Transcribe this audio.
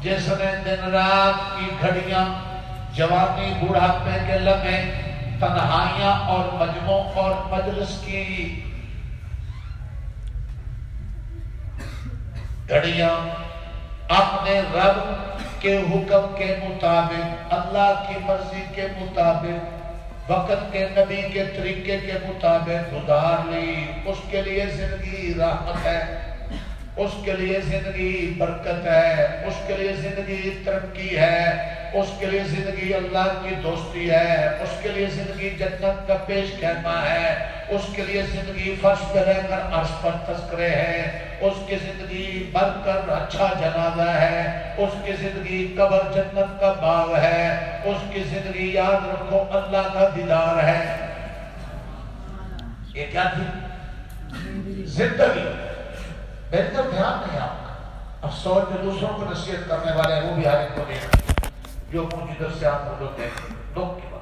جس نے دن رات کی گھڑیاں، جوانی بوڑھاپے کے لمحے، تنہائیاں اور مجموع اور مجلس کی گھڑیاں اپنے رب کے حکم کے مطابق، اللہ کی مرضی کے مطابق، وقت کے نبی کے طریقے کے مطابق گزار لی، اس کے لیے زندگی رحمت ہے، اس کے لیے زندگی برکت ہے، اس کے لیے زندگی ترقی ہے، اس کے لیے زندگی اللہ کی دوستی ہے، اس کے لیے زندگی جنت کا پیش خیمہ ہے، اس کے لیے زندگی فرش پہ رہ کر عرش پر تذکرے ہے، اس کی زندگی مر کر اچھا جنازہ ہے، اس کی زندگی قبر جنت کا باغ ہے، اس کی زندگی یاد رکھو اللہ کا دیدار ہے۔ یہ کیا تھی؟ زندگی۔ میری طرف دھیان نہیں آپ کا، افسوس جو دوسروں کو نصیحت کرنے والے ہیں وہ بھی آگے کو نہیں، جو مجھے در سے آپ کو لوگ دیکھیں، لوگ کی بات